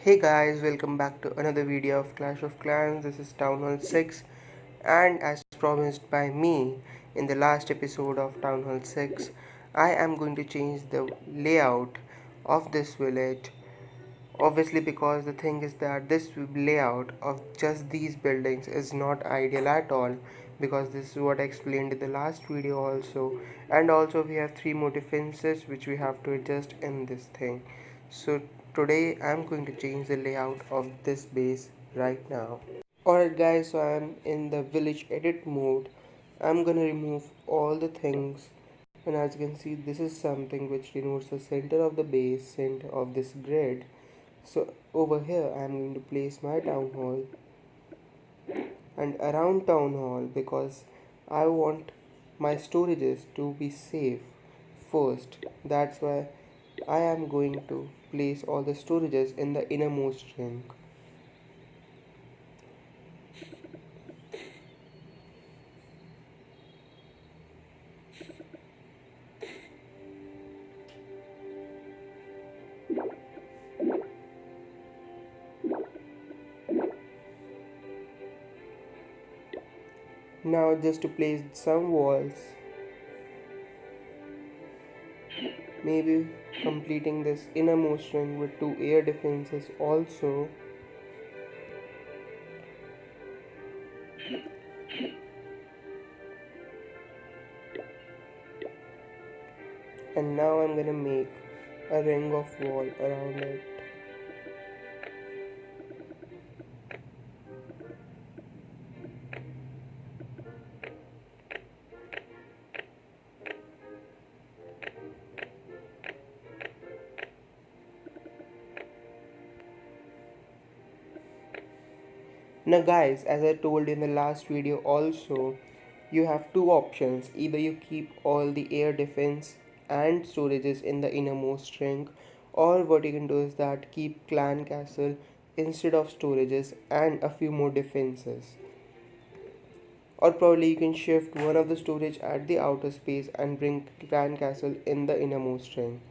Hey guys, welcome back to another video of Clash of Clans. This is Town Hall 6, and as promised by me in the last episode of Town Hall 6, I am going to change the layout of this village. Obviously, because the thing is that this layout of just these buildings is not ideal at all, because this is what I explained in the last video also, and also we have three more defenses which we have to adjust in this thing. So today I'm going to change the layout of this base right now. Alright guys, so I'm in the village edit mode. I'm gonna remove all the things, and as you can see this is something which denotes the center of the base, center of this grid. So over here I am going to place my town hall, and around town hall, because I want my storages to be safe first, that's why I am going to place all the storages in the innermost ring. Now just to place some walls, maybe completing this innermost ring with two air defenses also. And now I'm gonna make a ring of wall around it. Now guys, as I told in the last video also, you have two options. Either you keep all the air defense and storages in the innermost ring, or what you can do is that keep clan castle instead of storages and a few more defenses. Or probably you can shift one of the storage at the outer space and bring clan castle in the innermost ring.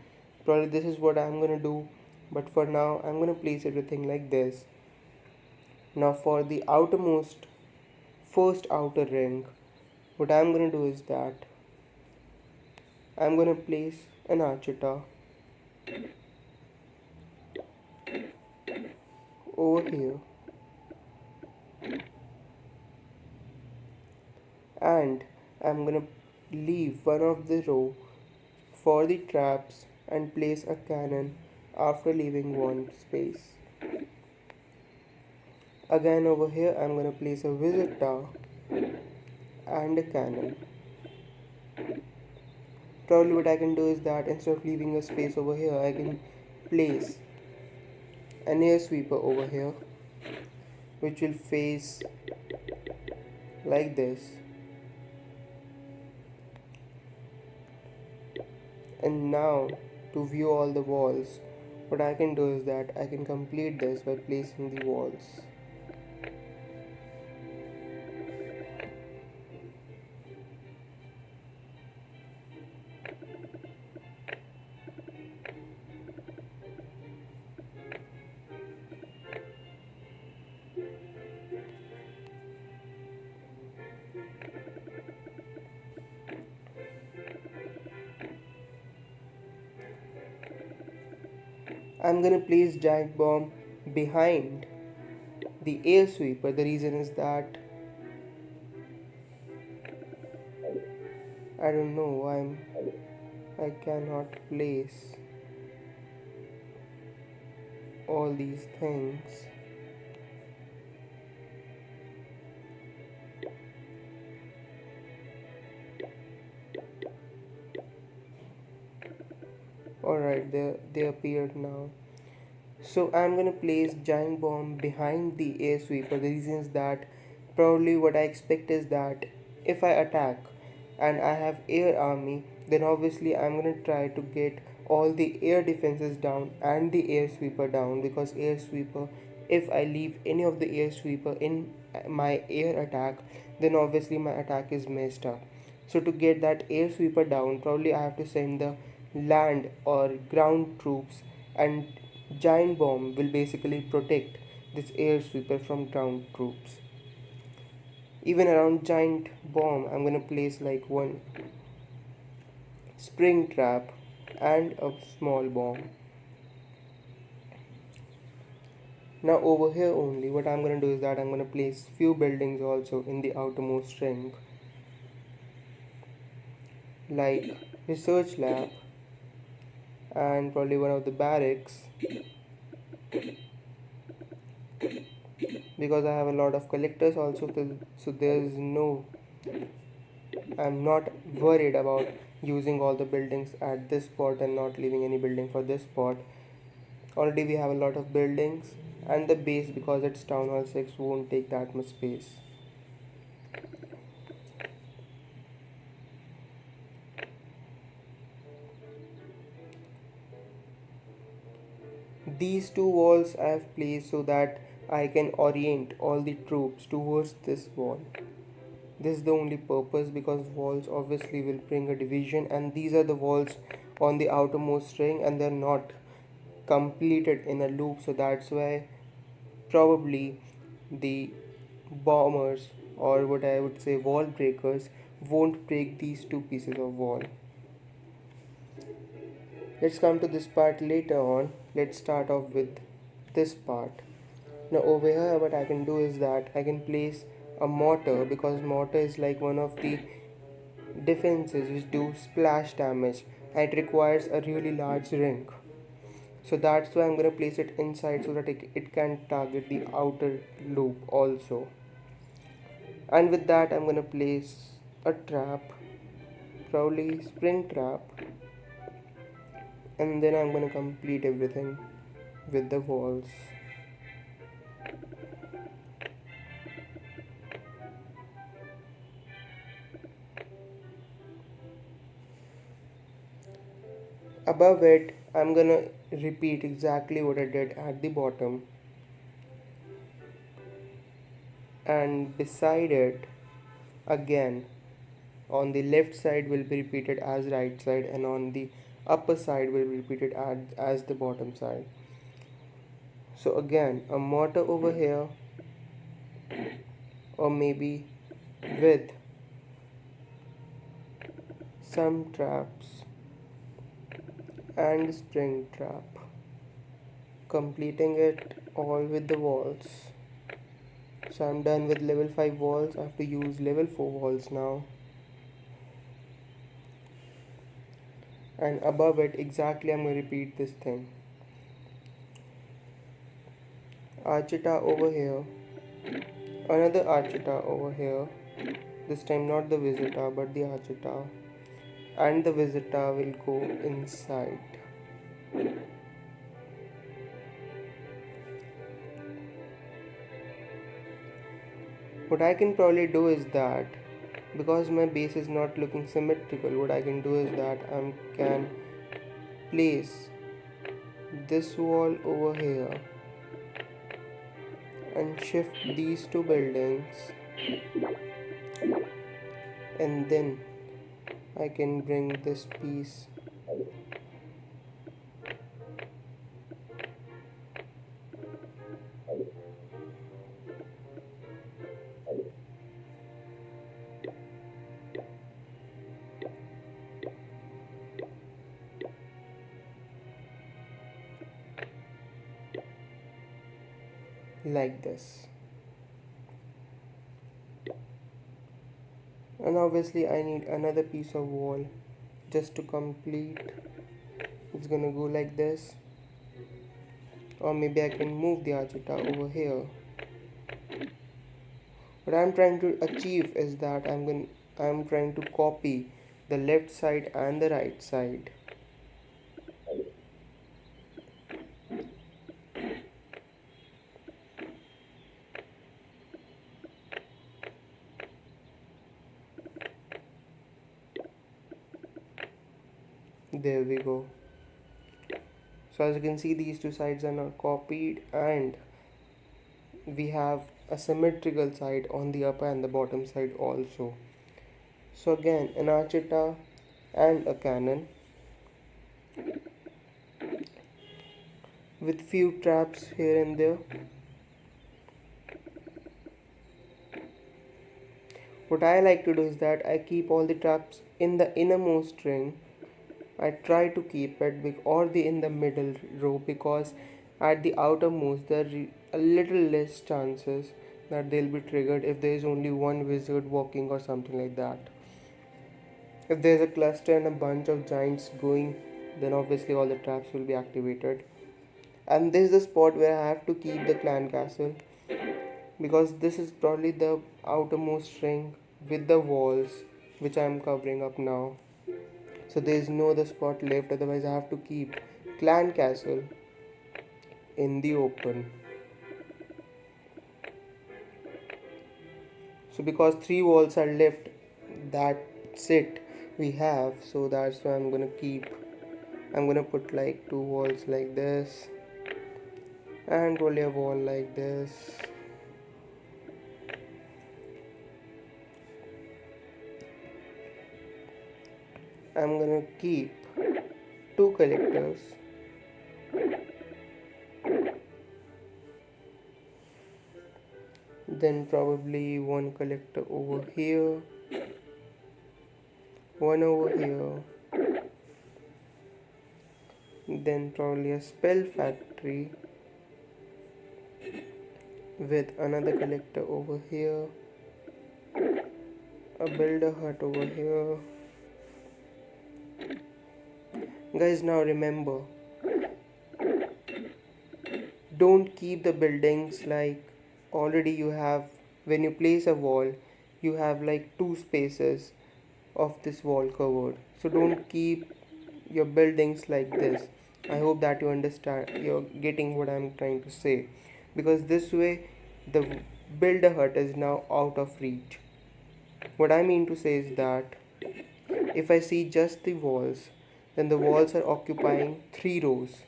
Probably this is what I'm gonna do, but for now I'm gonna place everything like this. Now for the outermost first outer ring, what I'm gonna do is that I'm gonna place an archita over here, and I'm gonna leave one of the row for the traps and place a cannon after leaving one space. Again over here I'm gonna place a wizard tower and a cannon. Probably what I can do is that instead of leaving a space over here, I can place an air sweeper over here which will face like this. And now to view all the walls, what I can do is that I can complete this by placing the walls. I'm gonna place giant bomb behind the air sweeper. The reason is that I don't know why I cannot place all these things. Alright, they appeared now. So I'm gonna place giant bomb behind the air sweeper. The reason is that probably what I expect is that if I attack and I have air army, then obviously I'm gonna try to get all the air defenses down and the air sweeper down, because air sweeper, if I leave any of the air sweeper in my air attack, then obviously my attack is messed up. So to get that air sweeper down, probably I have to send the land or ground troops and giant bomb will basically protect this air sweeper from ground troops. Even around giant bomb, I'm gonna place like one spring trap and a small bomb. Now over here only, what I'm gonna do is that I'm gonna place few buildings also in the outermost ring, like research lab and probably one of the barracks, because I have a lot of collectors also. So there's no, I'm not worried about using all the buildings at this spot and not leaving any building for this spot. Already we have a lot of buildings, and the base, because it's town hall 6, won't take that much space. These two walls I have placed so that I can orient all the troops towards this wall. This is the only purpose, because walls obviously will bring a division, and these are the walls on the outermost ring and they're not completed in a loop, so that's why probably the bombers, or what I would say wall breakers, won't break these two pieces of wall. Let's come to this part later on. Let's start off with this part. Now over here what I can do is that I can place a mortar, because mortar is like one of the defenses which do splash damage and it requires a really large ring. So that's why I'm going to place it inside so that it can target the outer loop also. And with that I'm going to place a trap, probably spring trap, and then I'm going to complete everything with the walls. Above it I'm going to repeat exactly what I did at the bottom, and beside it again on the left side will be repeated as right side, and on the upper side will be repeated as the bottom side. So again a mortar over here, or maybe with some traps and spring trap, completing it all with the walls. So I'm done with level 5 walls. I have to use level 4 walls now, and above it exactly I'm going to repeat this thing. Archita over here, another Archita over here, this time not the visitor but the Archita, and the visitor will go inside. What I can probably do is that, because my base is not looking symmetrical, what I can do is that I can place this wall over here and shift these two buildings, and then I can bring this piece like this. And obviously I need another piece of wall just to complete. It's gonna go like this, or maybe I can move the Archita over here. What I'm trying to achieve is that I'm trying to copy the left side and the right side. There we go. So as you can see, these two sides are now copied, and we have a symmetrical side on the upper and the bottom side also. So again, an Archita and a cannon. with few traps here and there. What I like to do is that I keep all the traps in the innermost ring. I try to keep it or the in the middle row, because at the outermost there are a little less chances that they'll be triggered if there is only one wizard walking or something like that. If there's a cluster and a bunch of giants going, then obviously all the traps will be activated. And this is the spot where I have to keep the clan castle, because this is probably the outermost ring with the walls which I am covering up now. So there is no other spot left, otherwise I have to keep clan castle in the open. So because three walls are left, that's it we have, so that's why I'm gonna put like two walls like this and only a wall like this. I'm gonna keep two collectors, then probably one collector over here, one over here, then probably a spell factory with another collector over here, a builder hut over here. Guys, now remember, don't keep the buildings like already you have. When you place a wall, you have like two spaces of this wall covered, so don't keep your buildings like this. I hope that you understand, you're getting what I'm trying to say, because this way the builder hut is now out of reach. What I mean to say is that if I see just the walls, then the walls are occupying three rows.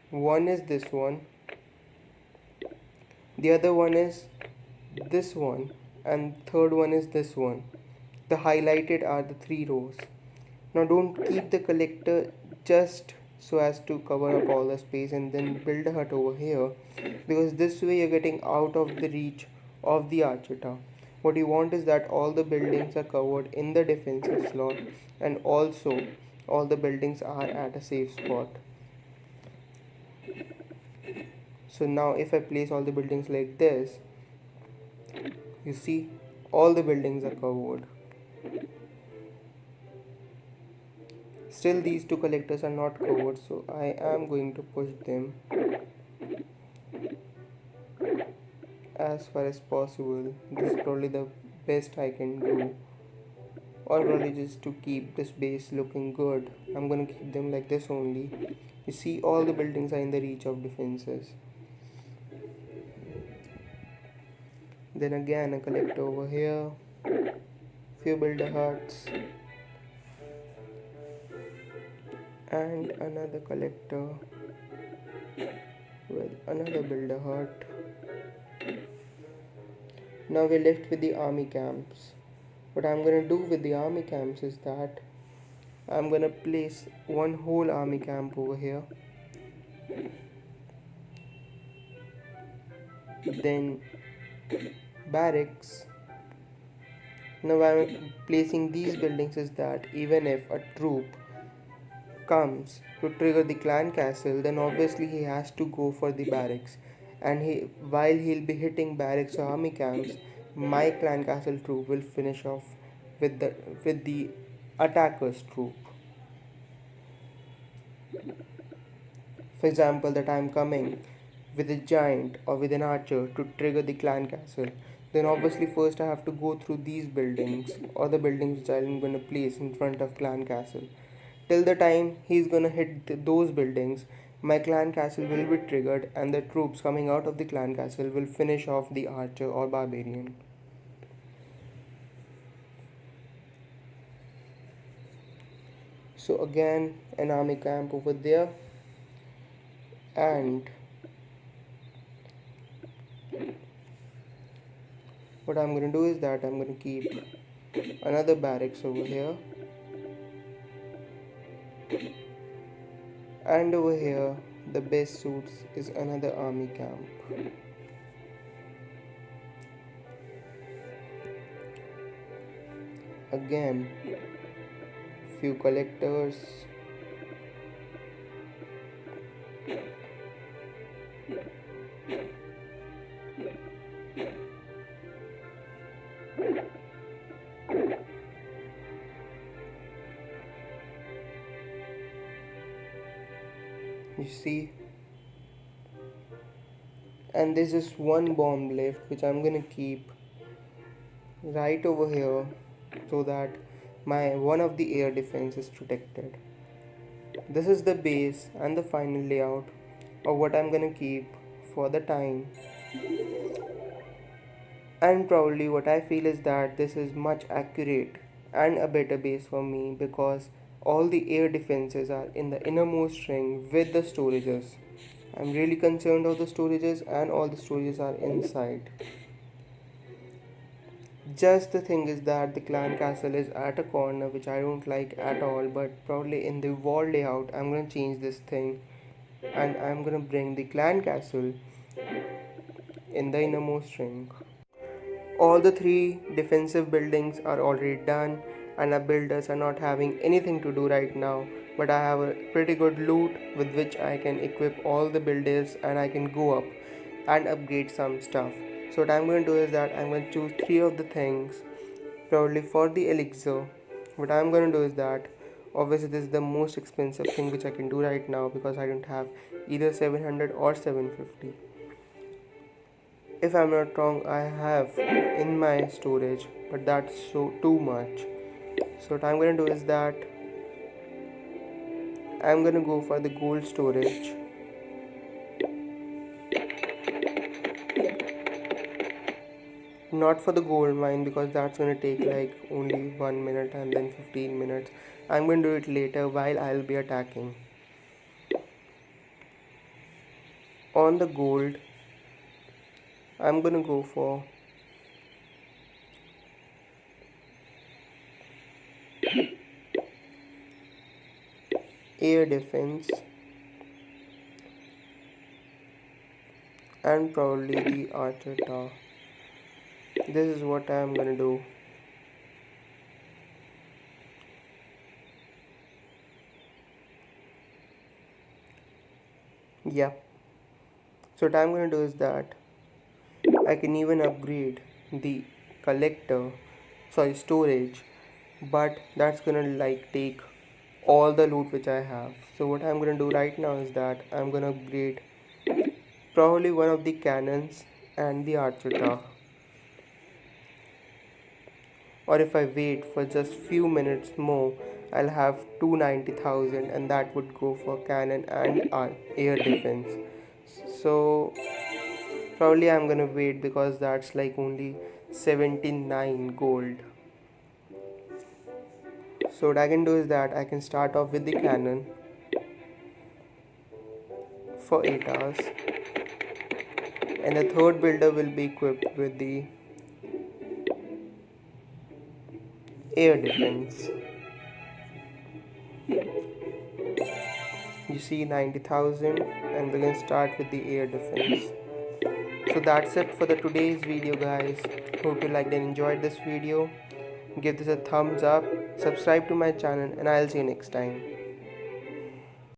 One is this one, the other one is this one, and third one is this one. The highlighted are the three rows. Now don't keep the collector just so as to cover up all the space and then build a hut over here, because this way you're getting out of the reach of the archer tower. What you want is that all the buildings are covered in the defensive slot, and also all the buildings are at a safe spot. So now if I place all the buildings like this, you see all the buildings are covered. Still these two collectors are not covered, so I am going to push them as far as possible. This is probably the best I can do, or probably just to keep this base looking good. I'm gonna keep them like this only. You see all the buildings are in the reach of defenses. Then again a collector over here, few builder huts, and another collector with another builder hut. Now we're left with the army camps. What I'm gonna do with the army camps is that I'm gonna place one whole army camp over here, then barracks. Now why I'm placing these buildings is that even if a troop comes to trigger the clan castle, then obviously he has to go for the barracks, and while he'll be hitting barracks or army camps, my clan castle troop will finish off with the attacker's troop. For example, that I'm coming with a giant or with an archer to trigger the clan castle, then obviously first I have to go through these buildings or the buildings which I'm going to place in front of clan castle. Till the time he's gonna hit those buildings, my clan castle will be triggered and the troops coming out of the clan castle will finish off the archer or barbarian. So again an army camp over there, and what I'm gonna do is that I'm gonna keep another barracks over here, And over here, the base suits is another army camp. Again, few collectors. You see, and there's just one bomb left which I'm gonna keep right over here so that my one of the air defense is protected. This is the base and the final layout of what I'm gonna keep for the time, and probably what I feel is that this is much accurate and a better base for me because all the air defenses are in the innermost ring with the storages. I'm really concerned of the storages and all the storages are inside. Just the thing is that the clan castle is at a corner which I don't like at all, but probably in the wall layout I'm gonna change this thing and I'm gonna bring the clan castle in the innermost ring. All the three defensive buildings are already done and our builders are not having anything to do right now, but I have a pretty good loot with which I can equip all the builders and I can go up and upgrade some stuff. So what I'm going to do is that I'm going to choose three of the things probably for the elixir. What I'm going to do is that obviously this is the most expensive thing which I can do right now because I don't have either 700 or 750. If I'm not wrong, I have in my storage, but that's so too much. So what I'm gonna do is that I'm gonna go for the gold storage. Not for the gold mine because that's gonna take like only 1 minute and then 15 minutes. I'm gonna do it later while I'll be attacking. On the gold, I'm gonna go for air defense and probably the archer tower. This is what I'm gonna do. Yeah. So what I'm gonna do is that I can even upgrade the collector, storage, but that's gonna like take all the loot which I have. So what I'm gonna do right now is that I'm gonna upgrade probably one of the cannons and the archer tower. Or if I wait for just few minutes more, I'll have 290,000 and that would go for cannon and air defense. So probably I'm gonna wait because that's like only 79 gold. So what I can do is that I can start off with the cannon for 8 hours and the third builder will be equipped with the air defense. You see 90,000 and we're gonna start with the air defense. So that's it for the today's video guys. Hope you liked and enjoyed this video. Give this a thumbs up, subscribe to my channel and I'll see you next time.